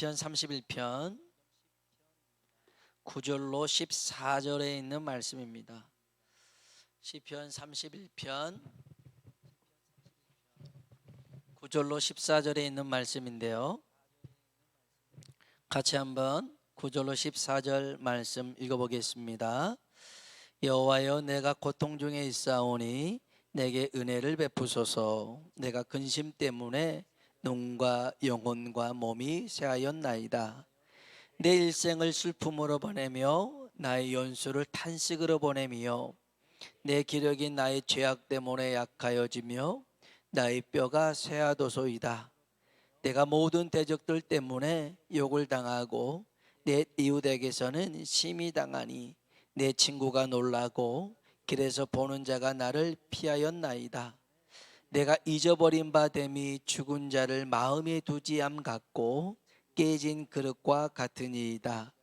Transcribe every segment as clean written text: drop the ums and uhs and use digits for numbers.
시편 31편 9절로 14절에 있는 말씀입니다. 시편 31편 9절로 14절에 있는 말씀인데요, 같이 한번 9절로 14절 말씀 읽어보겠습니다. 여호와여, 내가 고통 중에 있사오니 내게 은혜를 베푸소서. 내가 근심 때문에 눈과 영혼과 몸이 쇠하였나이다. 내 일생을 슬픔으로 보내며 나의 연수를 탄식으로 보내며 내 기력이 나의 죄악 때문에 약하여지며 나의 뼈가 쇠하도소이다. 내가 모든 대적들 때문에 욕을 당하고 내 이웃에게서는 심히 당하니 내 친구가 놀라고 길에서 보는 자가 나를 피하였나이다. 내가 잊어버린 바 됨이 죽은 자를 마음에 두지 암 같고 깨진 그릇과 같으니이다.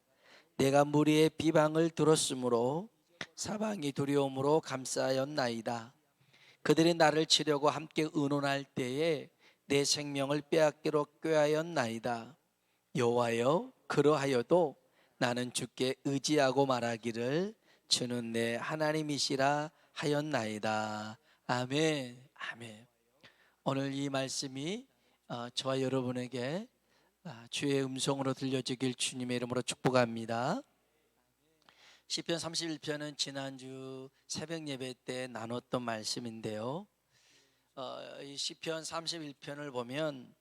내가 무리의 비방을 들었으므로 사방이 두려움으로 감싸였나이다. 그들이 나를 치려고 함께 의논할 때에 내 생명을 빼앗기로 꾀하였나이다. 여호와여, 그러하여도 나는 주께 의지하고 말하기를 주는 내 하나님이시라 하였나이다. 아멘. 아멘. 오늘 이 말씀이 저와 여러분에게 주의 음성으로 들려주길 주님의 이름으로 축복합니다. 시편 31편은 지난주 새벽 예배 때 나눴던 말씀인데요, 이 시편 31편을 보면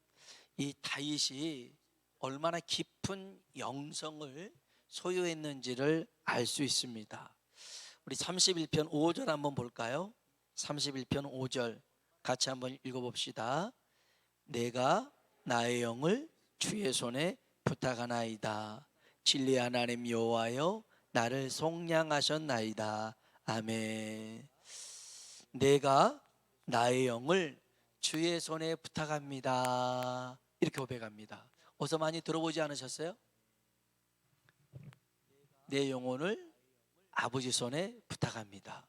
이 다윗이 얼마나 깊은 영성을 소유했는지를 알 수 있습니다. 우리 31편 5절 한번 볼까요? 31편 5절 같이 한번 읽어봅시다. 내가 나의 영을 주의 손에 부탁하나이다. 진리 하나님 여호와여, 나를 속량하셨나이다. 아멘. 내가 나의 영을 주의 손에 부탁합니다. 이렇게 고백합니다. 어서 많이 들어보지 않으셨어요? 내 영혼을 아버지 손에 부탁합니다.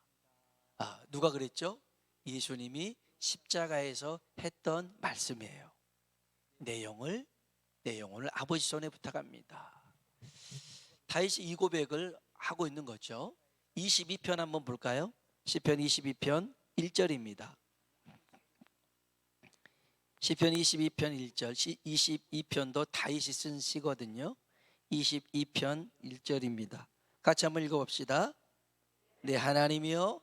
누가 그랬죠? 예수님이 십자가에서 했던 말씀이에요. 내 영혼을 아버지 손에 부탁합니다. 다윗이 이 고백을 하고 있는 거죠. 22편 한번 볼까요? 시편 22편 1절입니다. 시편 22편 1절, 22편도 다윗이 쓴 시거든요. 22편 1절입니다. 같이 한번 읽어봅시다. 내 하나님이여,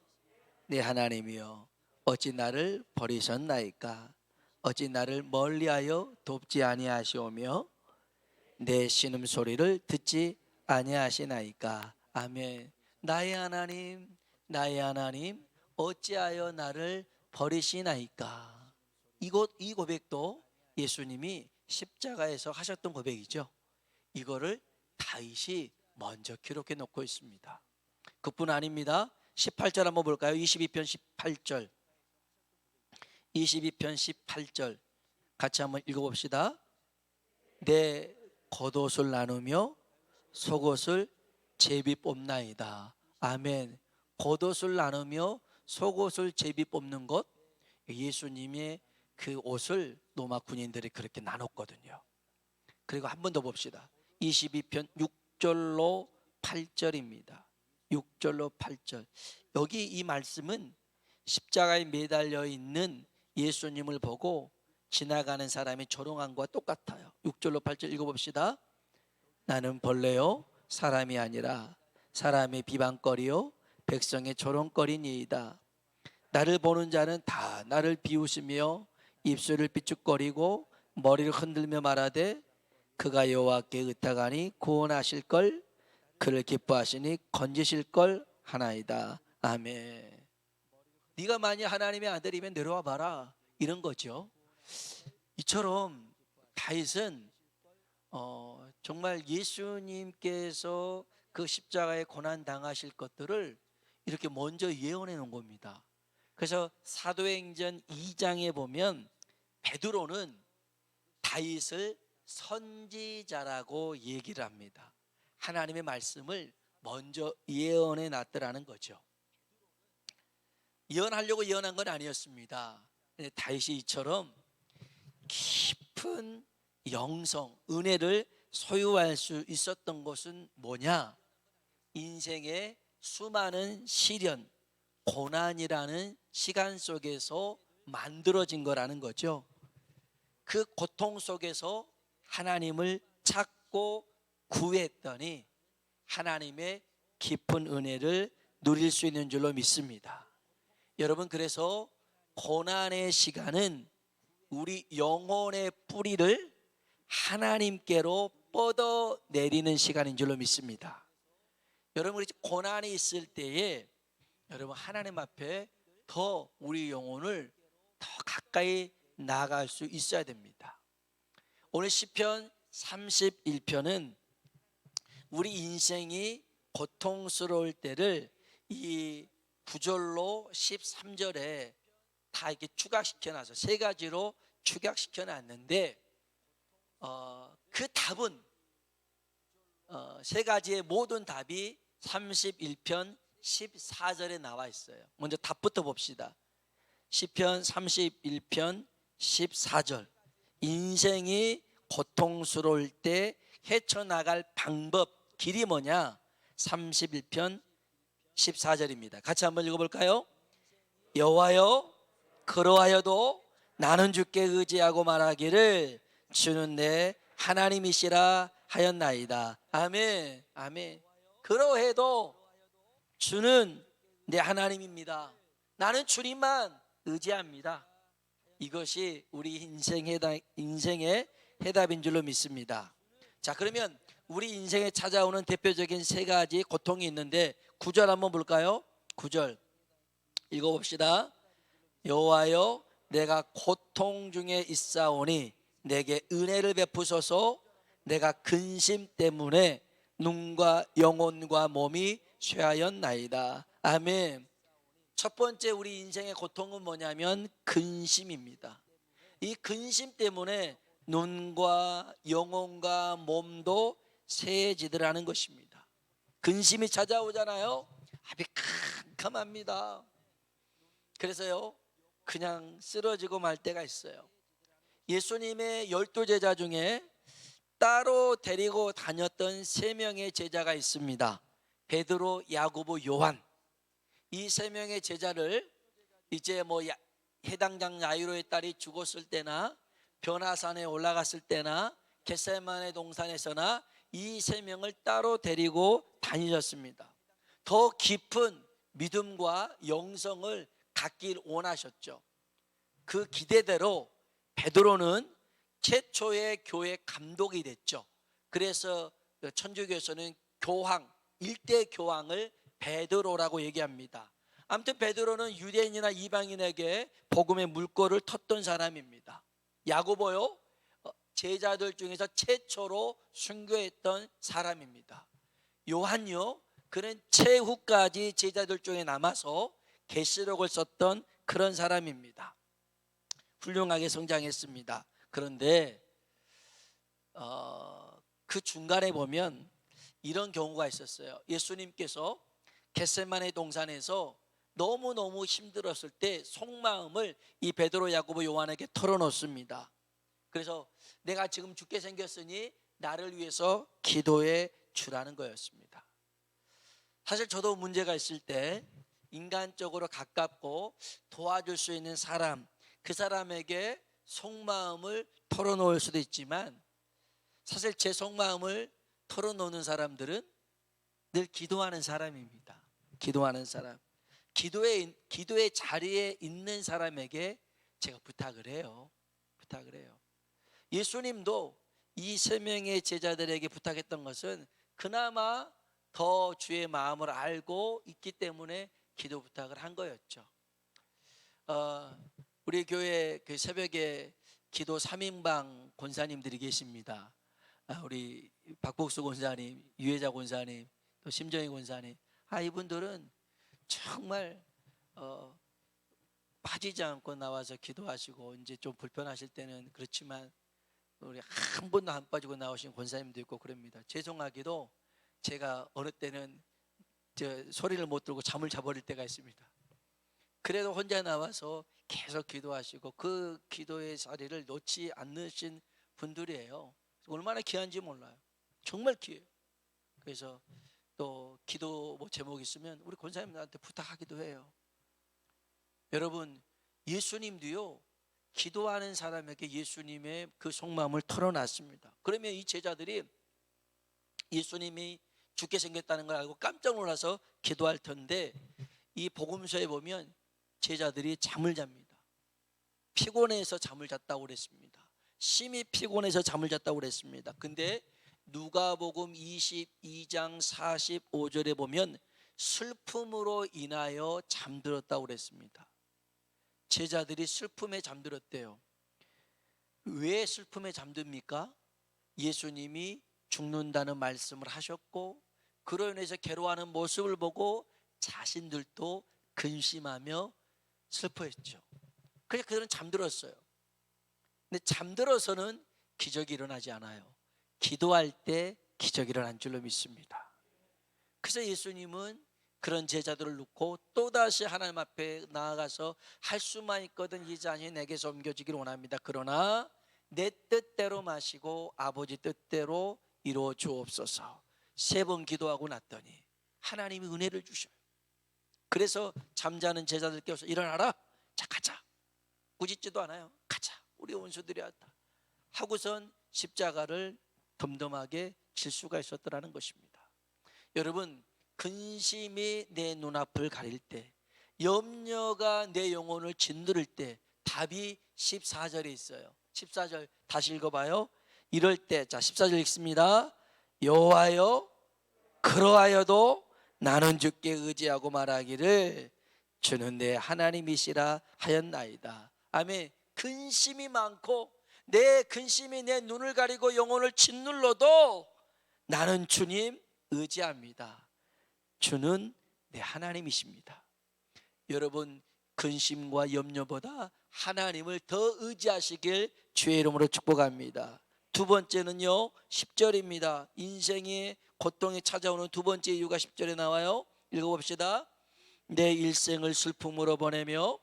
내 하나님이여, 어찌 나를 버리셨나이까? 어찌 나를 멀리하여 돕지 아니하시오며 내 신음소리를 듣지 아니하시나이까? 아멘. 나의 하나님, 나의 하나님, 어찌하여 나를 버리시나이까? 이 고백도 예수님이 십자가에서 하셨던 고백이죠. 이거를 다윗이 먼저 기록해 놓고 있습니다. 그뿐 아닙니다. 18절 한번 볼까요? 22편 18절, 22편 18절 같이 한번 읽어봅시다. 내 겉옷을 나누며 속옷을 제비 뽑나이다. 아멘. 겉옷을 나누며 속옷을 제비 뽑는 것, 예수님의 그 옷을 로마 군인들이 그렇게 나눴거든요. 그리고 한 번 더 봅시다. 22편 6절로 8절입니다. 6절로 8절. 여기 이 말씀은 십자가에 매달려 있는 예수님을 보고 지나가는 사람이 조롱한 것과 똑같아요. 6절로 8절 읽어봅시다. 나는 벌레요 사람이 아니라 사람의 비방거리요 백성의 조롱거리니이다. 나를 보는 자는 다 나를 비웃으며 입술을 삐죽거리고 머리를 흔들며 말하되 그가 여호와께 의탁하니 구원하실 걸, 그를 기뻐하시니 건지실 걸 하나이다. 아멘. 네가 만약 하나님의 아들이면 내려와 봐라, 이런 거죠. 이처럼 다윗은 정말 예수님께서 그 십자가에 고난 당하실 것들을 이렇게 먼저 예언해 놓은 겁니다. 그래서 사도행전 2장에 보면 베드로는 다윗을 선지자라고 얘기를 합니다. 하나님의 말씀을 먼저 예언해 놨더라는 거죠. 예언하려고 예언한 건 아니었습니다. 다윗이 이처럼 깊은 영성, 은혜를 소유할 수 있었던 것은 뭐냐? 인생의 수많은 시련, 고난이라는 시간 속에서 만들어진 거라는 거죠. 그 고통 속에서 하나님을 찾고 구했더니 하나님의 깊은 은혜를 누릴 수 있는 줄로 믿습니다. 여러분, 그래서 고난의 시간은 우리 영혼의 뿌리를 하나님께로 뻗어내리는 시간인 줄로 믿습니다. 여러분, 우리 고난이 있을 때에 여러분 하나님 앞에 더 우리 영혼을 더 가까이 나아갈 수 있어야 됩니다. 오늘 시편 31편은 우리 인생이 고통스러울 때를 이 구절로 13절에 다 이렇게 추각시켜 놔서 세 가지로 추각시켜 놨는데 그 답은 세 가지의 모든 답이 31편 14절에 나와 있어요. 먼저 답부터 봅시다. 시편 31편 14절. 인생이 고통스러울 때 헤쳐나갈 방법, 길이 뭐냐? 31편 14절입니다. 같이 한번 읽어볼까요? 여호와여, 그러하여도 나는 주께 의지하고 말하기를 주는 내 하나님이시라 하였나이다. 아멘, 아멘. 그러해도 주는 내 하나님입니다. 나는 주님만 의지합니다. 이것이 우리 인생의 해답인 줄로 믿습니다. 자, 그러면 우리 인생에 찾아오는 대표적인 세 가지 고통이 있는데 9절 한번 볼까요? 9절 읽어봅시다. 여호와여, 내가 고통 중에 있사오니 내게 은혜를 베푸소서. 내가 근심 때문에 눈과 영혼과 몸이 쇠하였나이다. 아멘. 첫 번째 우리 인생의 고통은 뭐냐면 근심입니다. 이 근심 때문에 눈과 영혼과 몸도 쇠해지더라는 것입니다. 근심이 찾아오잖아요. 앞이 캄캄합니다. 그래서요, 그냥 쓰러지고 말 때가 있어요. 예수님의 12제자 중에 따로 데리고 다녔던 3명의 제자가 있습니다. 베드로, 야고보, 요한. 이 3명의 제자를 이제 해당장 야이로의 딸이 죽었을 때나 변화산에 올라갔을 때나 겟세마네 동산에서나 이 3명을 따로 데리고 다니셨습니다. 더 깊은 믿음과 영성을 갖길 원하셨죠. 그 기대대로 베드로는 최초의 교회 감독이 됐죠. 그래서 천주교에서는 교황, 일대 교황을 베드로라고 얘기합니다. 아무튼 베드로는 유대인이나 이방인에게 복음의 물꼬를 텄던 사람입니다. 야고보요, 제자들 중에서 최초로 순교했던 사람입니다. 요한요, 그는 최후까지 제자들 중에 남아서 계시록을 썼던 그런 사람입니다. 훌륭하게 성장했습니다. 그런데 그 중간에 보면 이런 경우가 있었어요. 예수님께서 겟세마네 동산에서 너무너무 힘들었을 때 속마음을 이 베드로, 야고보, 요한에게 털어놓습니다. 그래서 내가 지금 죽게 생겼으니 나를 위해서 기도해 주라는 거였습니다. 사실 저도 문제가 있을 때 인간적으로 가깝고 도와줄 수 있는 사람, 그 사람에게 속마음을 털어놓을 수도 있지만 사실 제 속마음을 털어놓는 사람들은 늘 기도하는 사람입니다. 기도하는 사람, 기도의 자리에 있는 사람에게 제가 부탁을 해요. 예수님도 이 3명의 제자들에게 부탁했던 것은 그나마 더 주의 마음을 알고 있기 때문에 기도 부탁을 한 거였죠. 우리 교회 그 새벽에 기도 3인방 권사님들이 계십니다. 우리 박복수 권사님, 유혜자 권사님, 또 심정희 권사님. 이분들은 정말 빠지지 않고 나와서 기도하시고, 이제 좀 불편하실 때는 그렇지만 우리 한 번도 안 빠지고 나오신 권사님도 있고 그럽니다. 죄송하게도 제가 어느 때는 소리를 못 들고 잠을 자버릴 때가 있습니다. 그래도 혼자 나와서 계속 기도하시고 그 기도의 자리를 놓지 않으신 분들이에요. 얼마나 귀한지 몰라요. 정말 귀해요. 그래서 또 기도 뭐 제목 있으면 우리 권사님들한테 부탁하기도 해요. 여러분, 예수님도요 기도하는 사람에게 예수님의 그 속마음을 털어놨습니다. 그러면 이 제자들이 예수님이 죽게 생겼다는 걸 알고 깜짝 놀라서 기도할 텐데, 이 복음서에 보면 제자들이 잠을 잡니다. 피곤해서 잠을 잤다고 그랬습니다. 심히 피곤해서 잠을 잤다고 그랬습니다. 근데 누가복음 22장 45절에 보면 슬픔으로 인하여 잠들었다고 그랬습니다. 제자들이 슬픔에 잠들었대요. 왜 슬픔에 잠듭니까? 예수님이 죽는다는 말씀을 하셨고, 그로 인해서 괴로워하는 모습을 보고 자신들도 근심하며 슬퍼했죠. 그래서 그들은 잠들었어요. 근데 잠들어서는 기적이 일어나지 않아요. 기도할 때 기적이 일어난 줄로 믿습니다. 그래서 예수님은 그런 제자들을 놓고 또다시 하나님 앞에 나아가서 할 수만 있거든 이 잔이 내게서 옮겨지기를 원합니다. 그러나 내 뜻대로 마시고 아버지 뜻대로 이루어 주옵소서. 3번 기도하고 났더니 하나님이 은혜를 주셔요. 그래서 잠자는 제자들께서 일어나라, 자 가자. 꾸짖지도 않아요. 가자, 우리 원수들이 왔다 하고선 십자가를 덤덤하게 질 수가 있었더라는 것입니다. 여러분, 근심이 내 눈앞을 가릴 때, 염려가 내 영혼을 짓누를 때 답이 14절에 있어요. 14절 다시 읽어봐요. 이럴 때, 자 14절 읽습니다. 여호와여, 그러하여도 나는 주께 의지하고 말하기를 주는 내 하나님이시라 하였나이다. 아멘. 근심이 많고 내 근심이 내 눈을 가리고 영혼을 짓눌러도 나는 주님 의지합니다. 주는 내 하나님이십니다. 여러분, 근심과 염려보다 하나님을 더 의지하시길 주의 이름으로 축복합니다. 두 번째는요 10절입니다. 인생의 고통이 찾아오는 두 번째 이유가 10절에 나와요. 읽어봅시다. 내 일생을 슬픔으로 보내며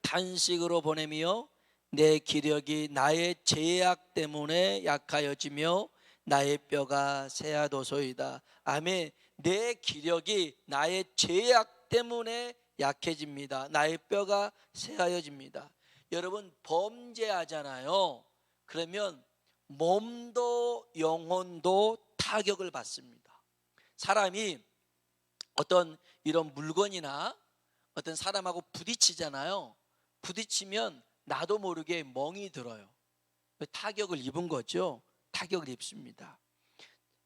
탄식으로 보내며 내 기력이 나의 죄악 때문에 약하여지며 나의 뼈가 쇠하도소이다. 아멘. 내 기력이 나의 죄악 때문에 약해집니다. 나의 뼈가 쇠하여집니다. 여러분, 범죄하잖아요. 그러면 몸도 영혼도 타격을 받습니다. 사람이 어떤 이런 물건이나 어떤 사람하고 부딪히잖아요. 부딪히면 나도 모르게 멍이 들어요. 타격을 입은 거죠. 타격을 입습니다.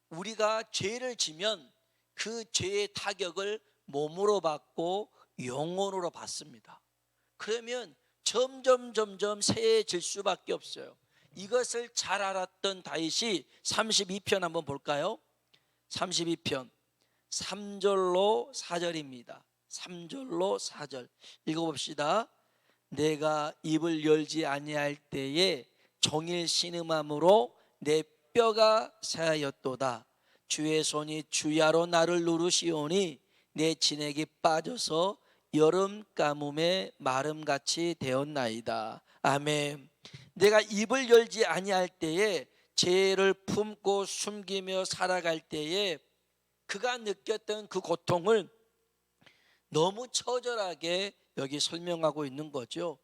우리가 죄를 지면 그 죄의 타격을 몸으로 받고 영혼으로 받습니다. 그러면 점점 쇠해질 수밖에 없어요. 이것을 잘 알았던 다윗이 32편 한번 볼까요? 32편 3절로 4절입니다. 3절로 4절 읽어봅시다. 내가 입을 열지 아니할 때에 종일 신음함으로 내 뼈가 쇠하였도다. 주의 손이 주야로 나를 누르시오니 내 진액이 빠져서 여름 가뭄에 마름같이 되었나이다. 아멘. 내가 입을 열지 아니할 때에 죄를 품고 숨기며 살아갈 때에 그가 느꼈던 그 고통을 너무 처절하게 여기 설명하고 있는 거죠.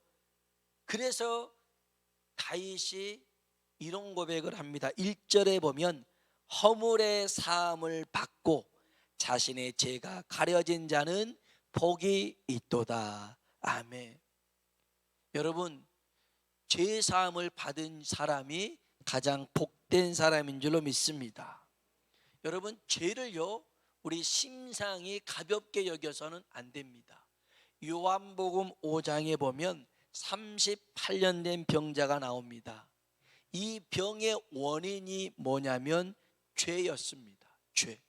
그래서 다윗이 이런 고백을 합니다. 1절에 보면 허물의 사함을 받고 자신의 죄가 가려진 자는 복이 있도다. 아멘. 여러분, 죄 사함을 받은 사람이 가장 복된 사람인 줄로 믿습니다. 여러분, 죄를요 우리 심상이 가볍게 여겨서는 안 됩니다. 요한복음 5장에 보면 38년 된 병자가 나옵니다. 이 병의 원인이 뭐냐면 죄였습니다. 죄.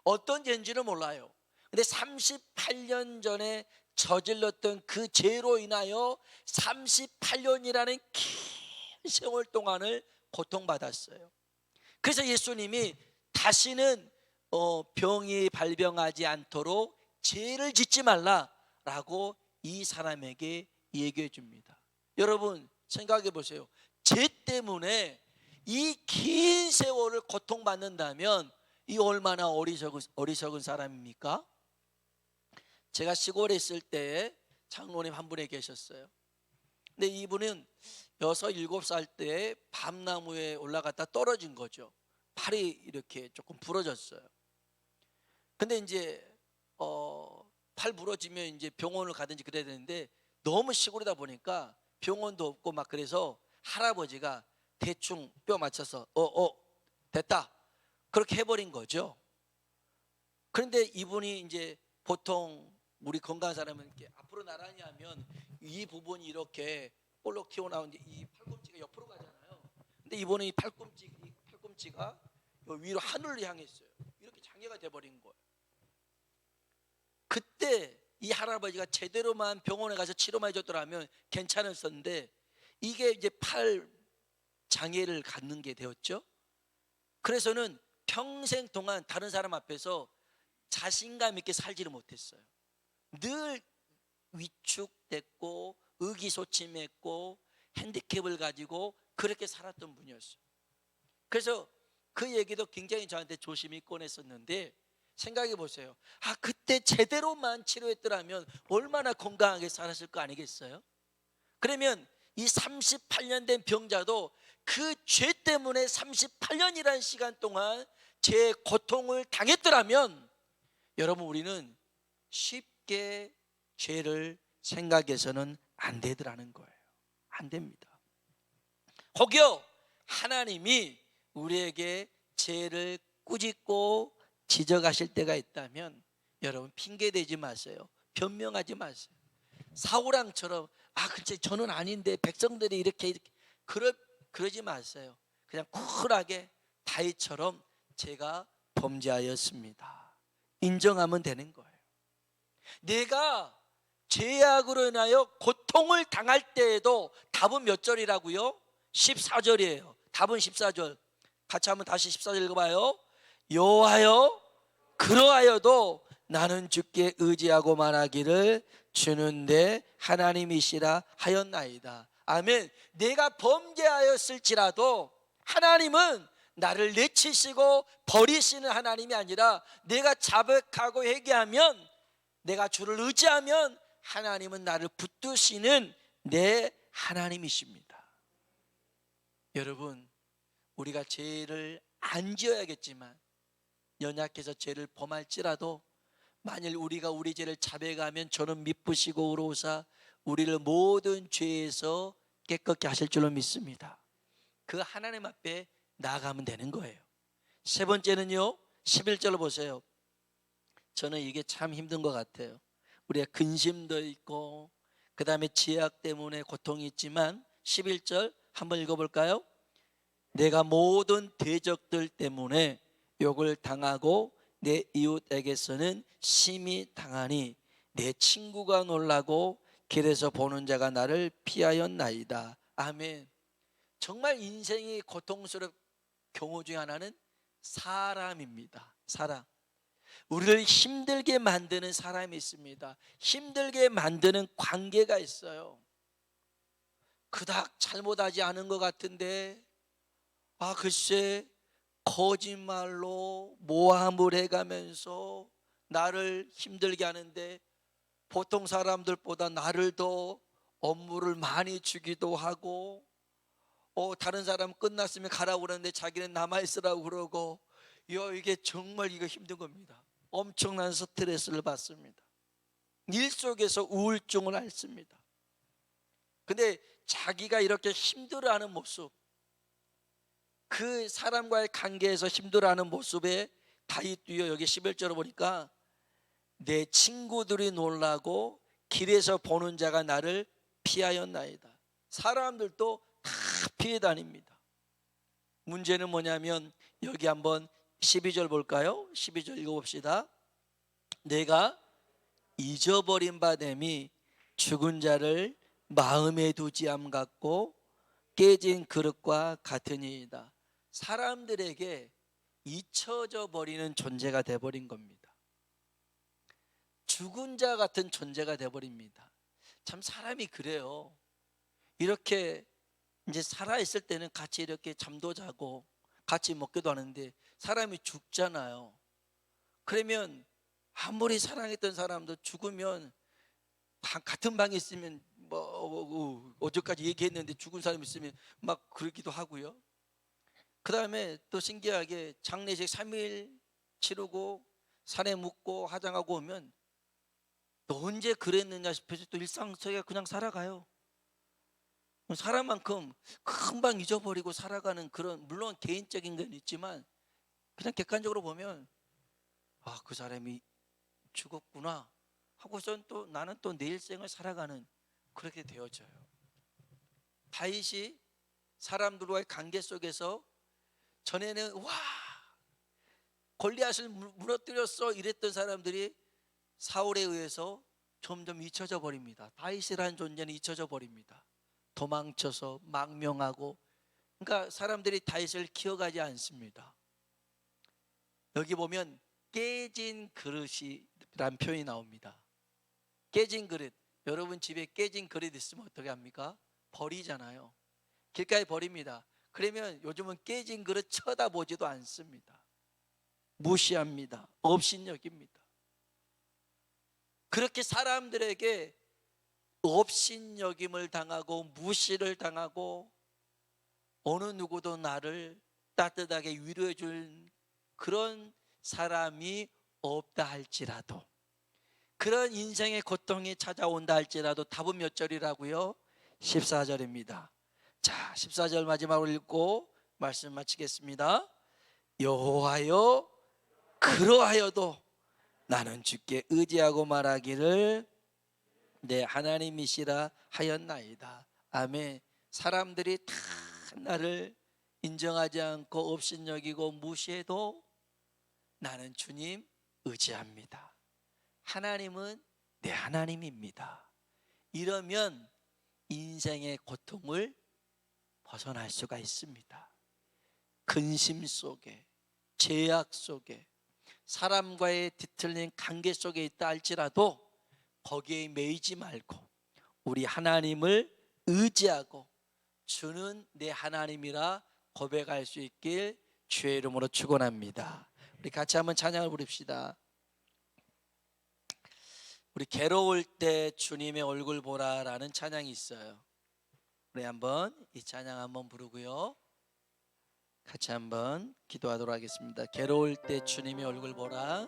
어떤 죄인지는 몰라요. 근데 38년 전에 저질렀던 그 죄로 인하여 38년이라는 긴 세월 동안을 고통받았어요. 그래서 예수님이 다시는 병이 발병하지 않도록 죄를 짓지 말라라고 이 사람에게 얘기해 줍니다. 여러분 생각해 보세요. 죄 때문에 이 긴 세월을 고통받는다면 이 얼마나 어리석은 사람입니까? 제가 시골에 있을 때 장로님 한 분이 계셨어요. 근데 이분은 6, 7살 때 밤나무에 올라갔다 떨어진 거죠. 팔이 이렇게 조금 부러졌어요. 근데 이제 팔 부러지면 이제 병원을 가든지 그래야 되는데 너무 시골이다 보니까 병원도 없고 막 그래서 할아버지가 대충 뼈 맞춰서 됐다 그렇게 해버린 거죠. 그런데 이분이 이제 보통 우리 건강한 사람은 이렇게 앞으로 나란히 하면 이 부분이 이렇게 볼록 튀어나오는데 이 팔꿈치가 옆으로 가잖아요. 근데 이분은 이 팔꿈치가 위로 하늘을 향했어요. 이렇게 장애가 돼버린 거예요. 그때 이 할아버지가 제대로만 병원에 가서 치료만 해줬더라면 괜찮았었는데 이게 이제 팔 장애를 갖는 게 되었죠. 그래서는 평생 동안 다른 사람 앞에서 자신감 있게 살지를 못했어요. 늘 위축됐고 의기소침했고 핸디캡을 가지고 그렇게 살았던 분이었어요. 그래서 그 얘기도 굉장히 저한테 조심히 꺼냈었는데 생각해 보세요. 그때 제대로만 치료했더라면 얼마나 건강하게 살았을 거 아니겠어요? 그러면 이 38년 된 병자도 그 죄 때문에 38년이라는 시간 동안 제 고통을 당했더라면 여러분 우리는 쉽게 죄를 생각해서는 안 되더라는 거예요. 안 됩니다. 혹여 하나님이 우리에게 죄를 꾸짖고 지적하실 때가 있다면 여러분 핑계대지 마세요. 변명하지 마세요. 사울왕처럼 근데 저는 아닌데 백성들이 이렇게 그러지 마세요. 그냥 쿨하게 다윗처럼 제가 범죄하였습니다. 인정하면 되는 거예요. 내가 죄악으로 인하여 고통을 당할 때에도 답은 몇 절이라고요? 14절이에요. 답은 14절. 같이 한번 다시 14절 읽어봐요. 여호와여 그러하여도 나는 주께 의지하고 말하기를 주는 내 하나님이시라 하였나이다. 아멘. 내가 범죄하였을지라도 하나님은 나를 내치시고 버리시는 하나님이 아니라 내가 자백하고 회개하면 내가 주를 의지하면 하나님은 나를 붙드시는 내 하나님이십니다. 여러분 우리가 죄를 안 지어야겠지만 연약해서 죄를 범할지라도 만일 우리가 우리 죄를 자백하면 저는 미쁘시고 의로우사 우리를 모든 죄에서 깨끗게 하실 줄로 믿습니다. 그 하나님 앞에 나아가면 되는 거예요. 세 번째는요 11절로 보세요. 저는 이게 참 힘든 것 같아요. 우리가 근심도 있고 그 다음에 죄악 때문에 고통이 있지만 11절 한번 읽어볼까요? 내가 모든 대적들 때문에 욕을 당하고 내 이웃에게서는 심히 당하니 내 친구가 놀라고 길에서 보는 자가 나를 피하였나이다. 아멘. 정말 인생이 고통스러운 경우 중에 하나는 사람입니다. 사람. 우리를 힘들게 만드는 사람이 있습니다. 힘들게 만드는 관계가 있어요. 그닥 잘못하지 않은 것 같은데 글쎄 거짓말로 모함을 해가면서 나를 힘들게 하는데 보통 사람들보다 나를 더 업무를 많이 주기도 하고 다른 사람 끝났으면 가라고 그러는데 자기는 남아있으라고 그러고 이게 정말 힘든 겁니다. 엄청난 스트레스를 받습니다. 일 속에서 우울증을 앓습니다. 근데 자기가 이렇게 힘들어하는 모습, 그 사람과의 관계에서 힘들어하는 모습에 다윗도요 여기 11절을 보니까 내 친구들이 놀라고 길에서 보는 자가 나를 피하였나이다. 사람들도 다 피해 다닙니다. 문제는 뭐냐면 여기 한번 12절 볼까요? 12절 읽어봅시다. 내가 잊어버린 바 됨이 죽은 자를 마음에 두지 암 같고 깨진 그릇과 같으니이다. 사람들에게 잊혀져 버리는 존재가 되어버린 겁니다. 죽은 자 같은 존재가 되어버립니다. 참 사람이 그래요. 이렇게 이제 살아있을 때는 같이 이렇게 잠도 자고 같이 먹기도 하는데 사람이 죽잖아요. 그러면 아무리 사랑했던 사람도 죽으면 같은 방에 있으면 뭐 어제까지 얘기했는데 죽은 사람 있으면 막 그러기도 하고요. 그 다음에 또 신기하게 장례식 3일 치르고 산에 묻고 화장하고 오면 너 언제 그랬느냐 싶어서 또 일상 속에 그냥 살아가요. 사람만큼 금방 잊어버리고 살아가는 그런, 물론 개인적인 건 있지만 그냥 객관적으로 보면 아, 그 사람이 죽었구나 하고선 또 나는 또 내 일생을 살아가는, 그렇게 되어져요. 다윗이 사람들과의 관계 속에서 전에는 와 골리앗을 무너뜨렸어 이랬던 사람들이 사울에 의해서 점점 잊혀져 버립니다. 다윗이라는 존재는 잊혀져 버립니다. 도망쳐서 망명하고, 그러니까 사람들이 다윗을 기억하지 않습니다. 여기 보면 깨진 그릇이란 표현이 나옵니다. 깨진 그릇, 여러분 집에 깨진 그릇 있으면 어떻게 합니까? 버리잖아요. 길가에 버립니다. 그러면 요즘은 깨진 그릇 쳐다보지도 않습니다. 무시합니다. 업신여깁니다. 그렇게 사람들에게 업신여김을 당하고 무시를 당하고 어느 누구도 나를 따뜻하게 위로해 줄 그런 사람이 없다 할지라도, 그런 인생의 고통이 찾아온다 할지라도 답은 몇 절이라고요? 14절입니다. 자, 14절 마지막으로 읽고 말씀 마치겠습니다. 여호와여, 그러하여도 나는 주께 의지하고 말하기를 내 하나님이시라 하였나이다. 아멘. 사람들이 다 나를 인정하지 않고 업신여기고 무시해도 나는 주님 의지합니다. 하나님은 내 하나님입니다. 이러면 인생의 고통을 벗어날 수가 있습니다. 근심 속에, 죄악 속에, 사람과의 뒤틀린 관계 속에 있다 할지라도 거기에 매이지 말고 우리 하나님을 의지하고 주는 내 하나님이라 고백할 수 있길 주의 이름으로 축원합니다. 우리 같이 한번 찬양을 부릅시다. 우리 괴로울 때 주님의 얼굴 보라라는 찬양이 있어요. 우리 한번 이 찬양 한번 부르고요, 같이 한번 기도하도록 하겠습니다. 괴로울 때 주님의 얼굴 보라.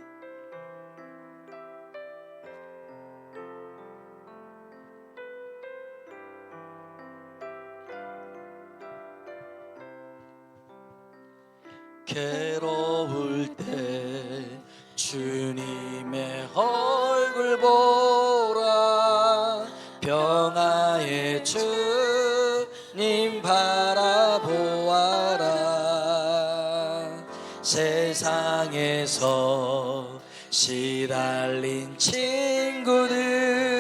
괴로울 때 주님의 얼굴 보라. 평화의 주님 바라보아라. 세상에서 시달린 친구들